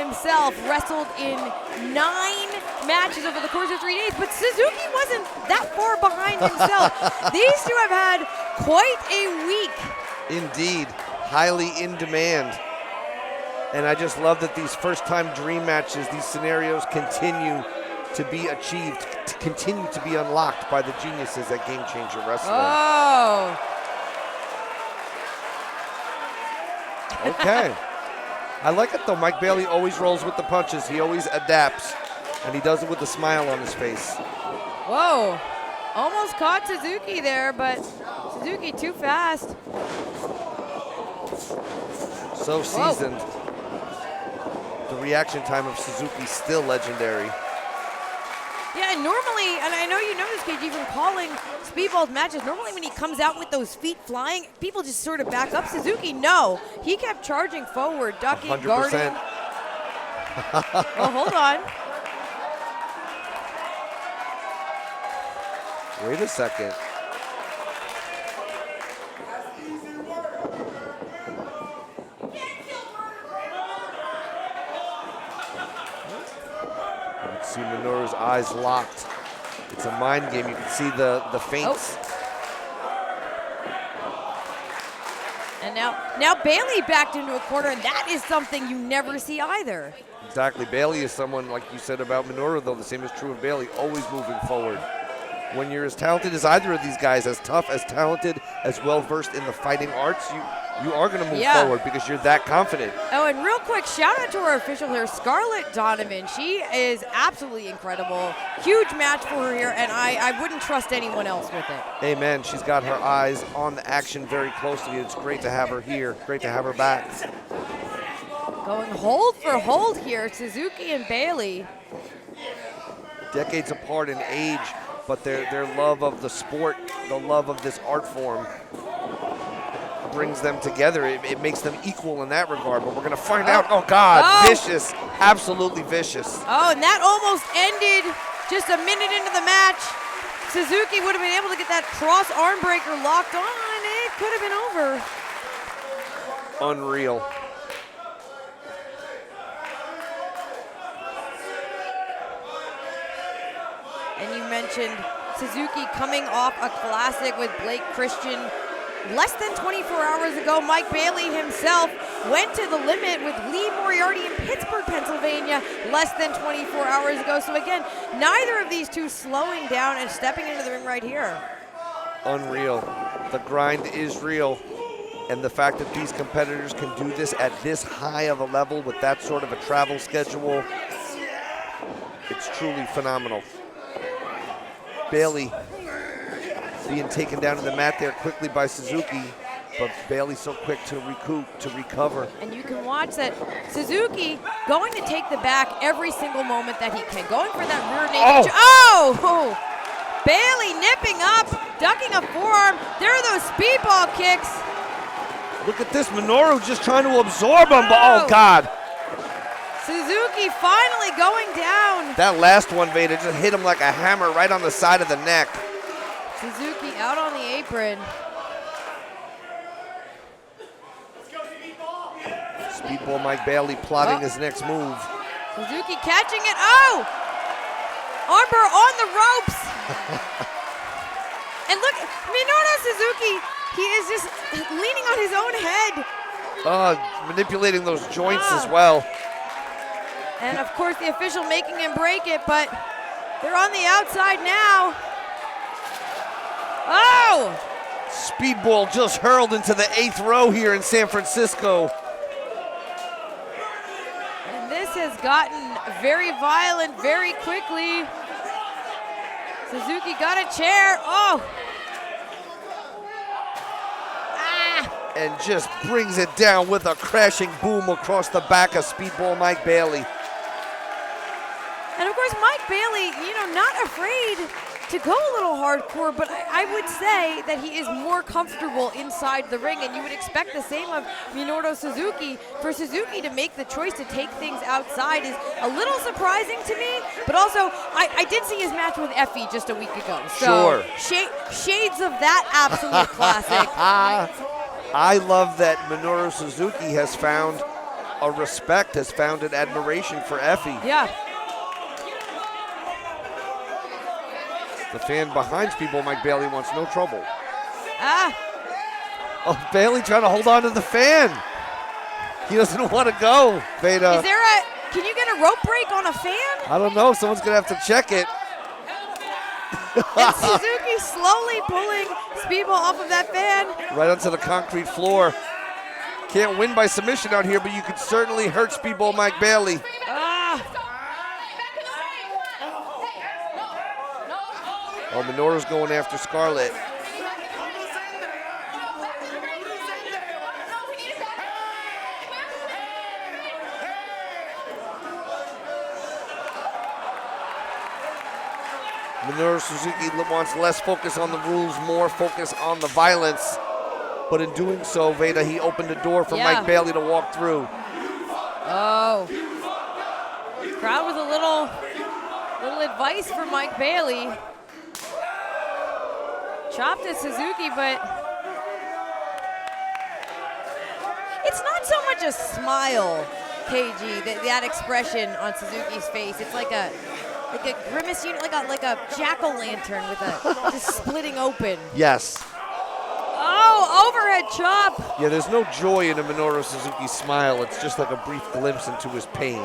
himself wrestled in 9 matches over the course of 3 days, but Suzuki wasn't that far behind himself. These two have had quite a week. Indeed, highly in demand. And I just love that these first-time dream matches, these scenarios continue to be achieved, to continue to be unlocked by the geniuses at Game Changer Wrestling. Oh. Okay. I like it though. Mike Bailey always rolls with the punches. He always adapts, and he does it with a smile on his face. Whoa. Almost caught Suzuki there, but Suzuki too fast. So seasoned. The reaction time of Suzuki still legendary. Yeah, and normally, and I know you know this, KG, from calling Speedball's matches, normally when he comes out with those feet flying, people just sort of back up. Suzuki, no. He kept charging forward, ducking, 100%. guarding. Oh, hold on. Wait a second. See Minoru's eyes locked. It's a mind game. You can see the feints. Oh. And now Bailey backed into a corner, and that is something you never see either. Exactly. Bailey is someone, like you said about Minoru, though, the same is true of Bailey, always moving forward. When you're as talented as either of these guys, as tough, as talented, as well-versed in the fighting arts, you are going to move forward because you're that confident. Oh, and real quick, shout out to our official here, Scarlett Donovan. She is absolutely incredible. Huge match for her here, and I wouldn't trust anyone else with it. Amen. She's got her eyes on the action very closely. It's great to have her here. Great to have her back. Going hold for hold here, Suzuki and Bailey. Decades apart in age, but their love of the sport, the love of this art form brings them together. It makes them equal in that regard, but we're going to find out. Oh, God, vicious, absolutely vicious. Oh, and that almost ended just a minute into the match. Suzuki would have been able to get that cross arm breaker locked on. It could have been over. Unreal. And you mentioned Suzuki coming off a classic with Blake Christian less than 24 hours ago. Mike Bailey himself went to the limit with Lee Moriarty in Pittsburgh, Pennsylvania less than 24 hours ago. So again, neither of these two slowing down and stepping into the ring right here. Unreal. The grind is real. And the fact that these competitors can do this at this high of a level with that sort of a travel schedule, it's truly phenomenal. Bailey being taken down to the mat there quickly by Suzuki, but Bailey so quick to recoup, to recover. And you can watch that Suzuki going to take the back every single moment that he can. Going for that rear naked. Oh! Bailey nipping up, ducking a forearm. There are those speedball kicks. Look at this, Minoru just trying to absorb him, but oh God. Suzuki finally going down. That last one, Veda, just hit him like a hammer right on the side of the neck. Suzuki out on the apron. Speedball Mike Bailey plotting his next move. Suzuki catching it. Oh! Armbar on the ropes. And look, Minoru Suzuki, he is just leaning on his own head. Manipulating those joints as well. And of course the official making him break it, but they're on the outside now. Oh! Speedball just hurled into the 8th row here in San Francisco. And this has gotten very violent very quickly. Suzuki got a chair. Oh! And just brings it down with a crashing boom across the back of Speedball Mike Bailey. And of course, Mike Bailey, not afraid to go a little hardcore, but I would say that he is more comfortable inside the ring, and you would expect the same of Minoru Suzuki. For Suzuki to make the choice to take things outside is a little surprising to me, but also I did see his match with Effie just a week ago. So shades of that absolute classic. I love that Minoru Suzuki has found a respect, has found an admiration for Effie. Yeah. The fan behind Speedball Mike Bailey wants no trouble. Ah. Oh, Bailey trying to hold on to the fan. He doesn't want to go, Veda. Is there can you get a rope break on a fan? I don't know. Someone's going to have to check it. And Suzuki slowly pulling Speedball off of that fan. Right onto the concrete floor. Can't win by submission out here, but you could certainly hurt Speedball Mike Bailey. Ah. Oh, Minoru's going after Scarlett. Minoru Suzuki wants less focus on the rules, more focus on the violence. But in doing so, Veda, he opened the door for Mike Bailey to walk through. Oh. Crowd with a little advice for Mike Bailey. Chopped at Suzuki, but it's not so much a smile, KG, that expression on Suzuki's face. It's like a grimace, like a jack-o'-lantern with a just splitting open. Yes. Oh, overhead chop. Yeah, there's no joy in a Minoru Suzuki smile. It's just like a brief glimpse into his pain.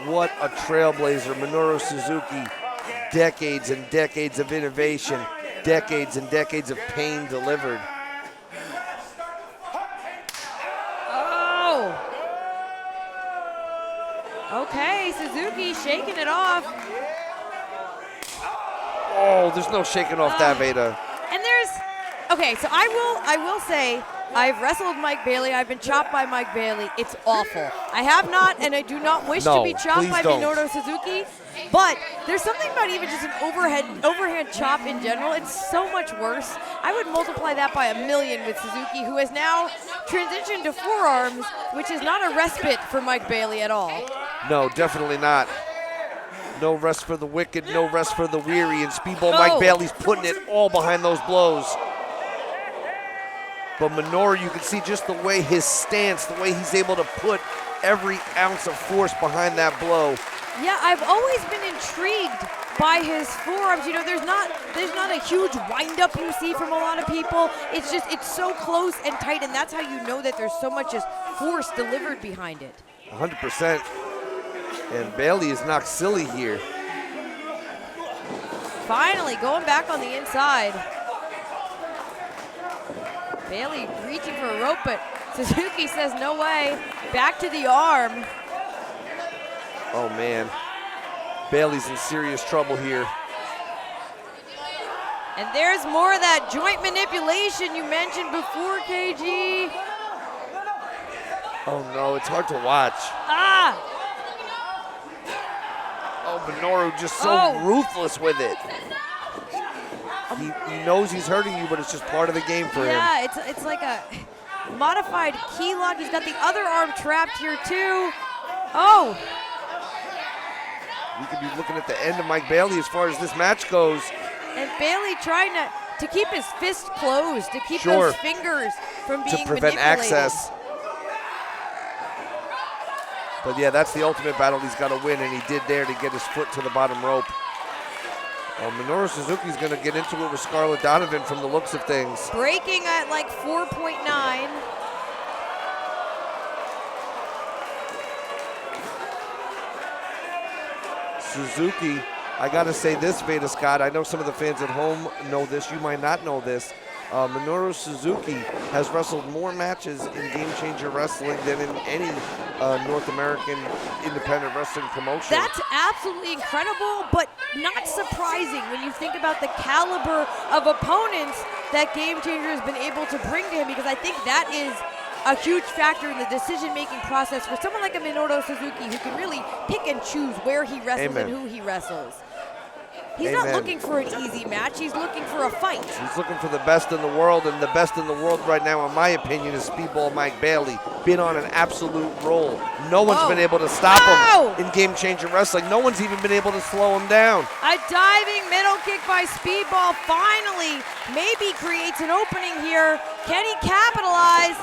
What a trailblazer, Minoru Suzuki. Decades and decades of innovation, decades and decades of pain delivered. Oh. Okay, Suzuki shaking it off. Oh, there's no shaking off that, Veda. And okay, so I will say, I've wrestled Mike Bailey. I've been chopped by Mike Bailey. It's awful. I have not, and I do not wish to be chopped by Minoru Suzuki. But there's something about even just an overhand chop in general. It's so much worse. I would multiply that by 1,000,000 with Suzuki, who has now transitioned to forearms, which is not a respite for Mike Bailey at all. No, definitely not. No rest for the wicked, no rest for the weary, and Speedball Mike Bailey's putting it all behind those blows. But Minoru, you can see just the way his stance, the way he's able to put every ounce of force behind that blow. Yeah, I've always been intrigued by his forearms. You know, there's not a huge wind-up you see from a lot of people. It's so close and tight, and that's how you know that there's so much just force delivered behind it. 100%. And Bailey is knocked silly here. Finally, going back on the inside. Bailey reaching for a rope, but Suzuki says no way. Back to the arm. Oh, man. Bailey's in serious trouble here. And there's more of that joint manipulation you mentioned before, KG. Oh, no, it's hard to watch. Ah! Oh, Minoru just so ruthless with it. He knows he's hurting you, but it's just part of the game for him. Yeah, it's like a modified key lock. He's got the other arm trapped here, too. Oh! We could be looking at the end of Mike Bailey as far as this match goes. And Bailey trying to keep his fist closed, to keep those fingers from being prevent manipulated. access. But yeah, that's the ultimate battle he's got to win, and he did there to get his foot to the bottom rope. Well, Minoru Suzuki's going to get into it with Scarlett Donovan from the looks of things. Breaking at like 4.9. Suzuki, I got to say this, Veda Scott. I know some of the fans at home know this. You might not know this. Minoru Suzuki has wrestled more matches in Game Changer Wrestling than in any North American independent wrestling promotion. That's absolutely incredible, but not surprising when you think about the caliber of opponents that Game Changer has been able to bring to him, because I think that is a huge factor in the decision-making process for someone like a Minoru Suzuki, who can really pick and choose where he wrestles and who he wrestles. He's not looking for an easy match. He's looking for a fight. He's looking for the best in the world, and the best in the world right now, in my opinion, is Speedball Mike Bailey. Been on an absolute roll. No one's been able to stop him in Game Changer Wrestling. No one's even been able to slow him down. A diving middle kick by Speedball finally maybe creates an opening here. Can he capitalize?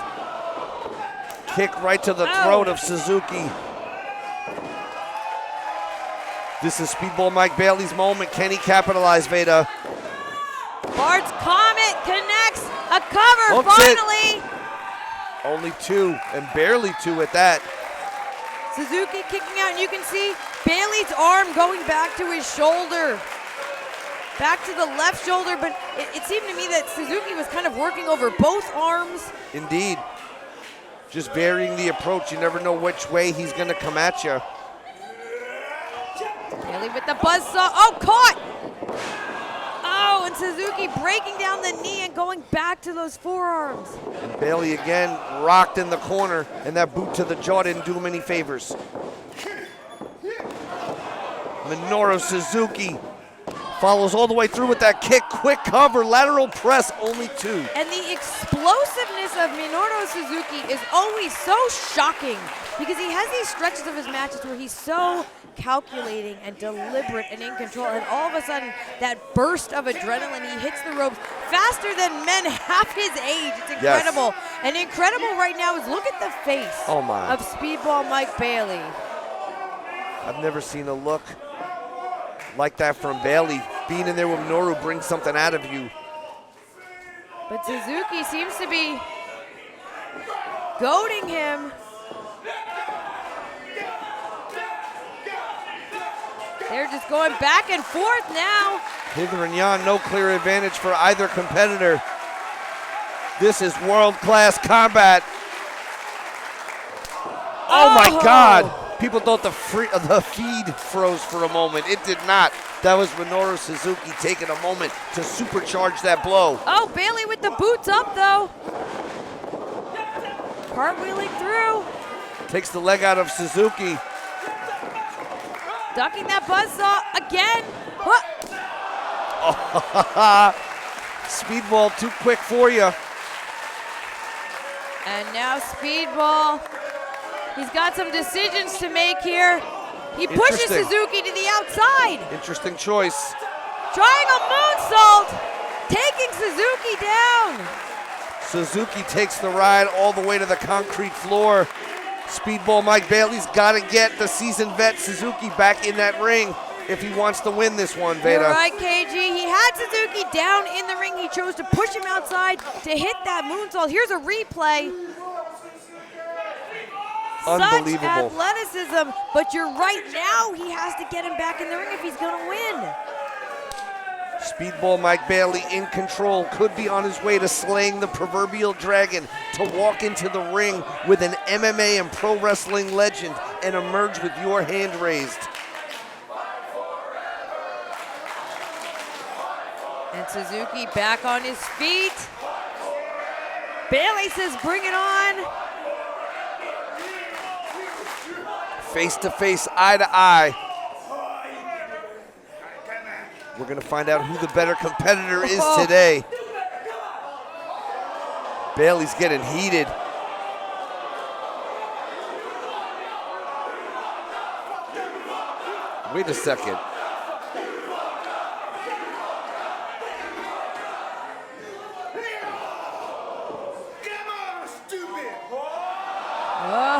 Kick right to the throat of Suzuki. This is Speedball Mike Bailey's moment. Can he capitalize, Veda? Bard's Comet connects. A cover, Hooks finally. Only 2, and barely 2 at that. Suzuki kicking out, and you can see Bailey's arm going back to his shoulder. Back to the left shoulder, but it seemed to me that Suzuki was kind of working over both arms. Indeed. Just varying the approach. You never know which way he's going to come at you. Bailey with the buzzsaw. Oh, caught! Oh, and Suzuki breaking down the knee and going back to those forearms. And Bailey again rocked in the corner, and that boot to the jaw didn't do him any favors. Minoru Suzuki follows all the way through with that kick. Quick cover, lateral press, only 2. And the explosiveness of Minoru Suzuki is always so shocking because he has these stretches of his matches where he's so calculating and deliberate and in control, and all of a sudden that burst of adrenaline, he hits the ropes faster than men half his age. It's incredible. Yes. And incredible right now is look at the face of Speedball Mike Bailey. I've never seen a look like that from Bailey. Being in there with Minoru brings something out of you. But Suzuki seems to be goading him. They're just going back and forth now. Hither and yon, no clear advantage for either competitor. This is world-class combat. Oh my God. People thought the feed froze for a moment. It did not. That was Minoru Suzuki taking a moment to supercharge that blow. Oh, Bailey with the boots up though. Cartwheeling through. Takes the leg out of Suzuki. Ducking that buzzsaw again. Oh, Speedball too quick for you. And now Speedball. He's got some decisions to make here. He pushes Suzuki to the outside. Interesting choice. Trying a moonsault. Taking Suzuki down. Suzuki takes the ride all the way to the concrete floor. Speedball Mike Bailey's got to get the seasoned vet Suzuki back in that ring if he wants to win this one, Veda. You're right, KG. He had Suzuki down in the ring. He chose to push him outside to hit that moonsault. Here's a replay. Unbelievable. Such athleticism, but you're right, now he has to get him back in the ring if he's going to win. Speedball Mike Bailey in control, could be on his way to slaying the proverbial dragon, to walk into the ring with an MMA and pro wrestling legend and emerge with your hand raised. And Suzuki back on his feet. Bailey says, bring it on. Face to face, eye to eye. We're going to find out who the better competitor is today. Bailey's getting heated. Wait a second.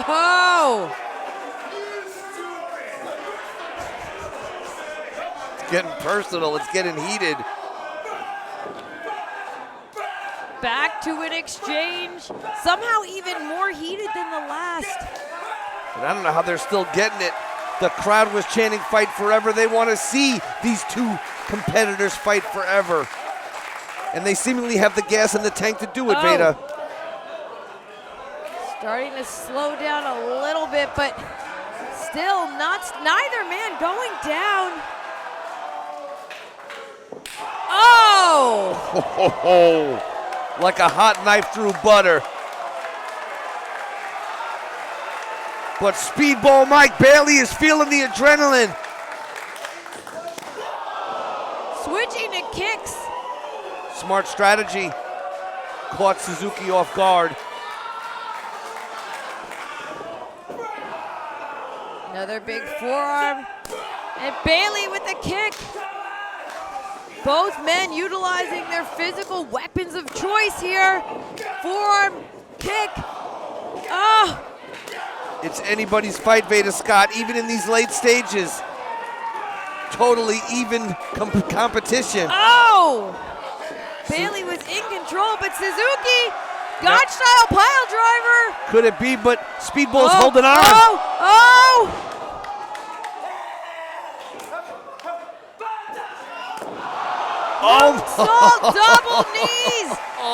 Oh! Getting personal, it's getting heated. Back to an exchange, somehow even more heated than the last. And I don't know how they're still getting it. The crowd was chanting fight forever. They want to see these two competitors fight forever. And they seemingly have the gas in the tank to do it, Veda. Starting to slow down a little bit, but still neither man going down. Oh! Like a hot knife through butter. But Speedball Mike Bailey is feeling the adrenaline. Switching to kicks. Smart strategy. Caught Suzuki off guard. Another big forearm. And Bailey with the kick. Both men utilizing their physical weapons of choice here. Forearm, kick. Oh! It's anybody's fight, Veda Scott, even in these late stages. Totally even competition. Oh! Bailey was in control, but Suzuki, God-style pile driver. Could it be, but Speedball's holding on. Oh! Moonsault, double knees,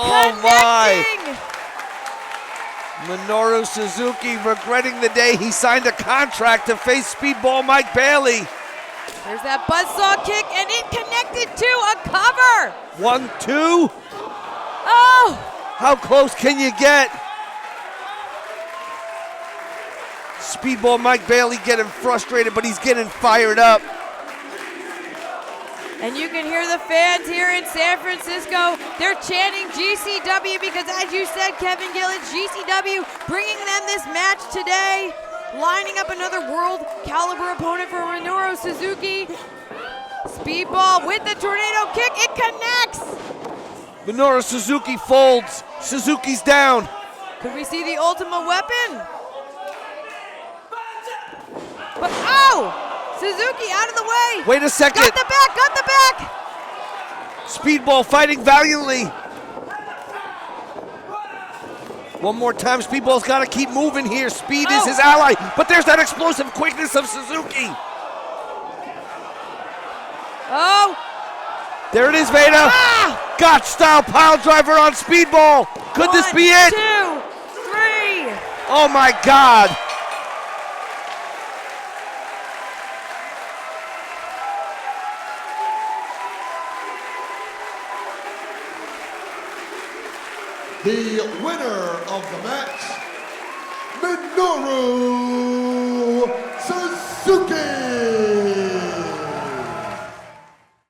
connecting. Minoru Suzuki regretting the day he signed a contract to face Speedball Mike Bailey. There's that buzzsaw kick, and it connected to a cover. 1, 2. Oh! How close can you get? Speedball Mike Bailey getting frustrated, but he's getting fired up. And you can hear the fans here in San Francisco. They're chanting GCW because, as you said, Kevin Gill, it's GCW bringing them this match today. Lining up another world caliber opponent for Minoru Suzuki. Speedball with the tornado kick, it connects. Minoru Suzuki folds. Suzuki's down. Could we see the ultimate weapon? But oh! Suzuki out of the way. Wait a second. Got the back, got the back. Speedball fighting valiantly. One more time, Speedball's got to keep moving here. Speed is his ally, but there's that explosive quickness of Suzuki. Oh. There it is, Veda. Ah! Gotch-style pile driver on Speedball. Could this be it? 1, 2, 3. Oh my God. The winner of the match, Minoru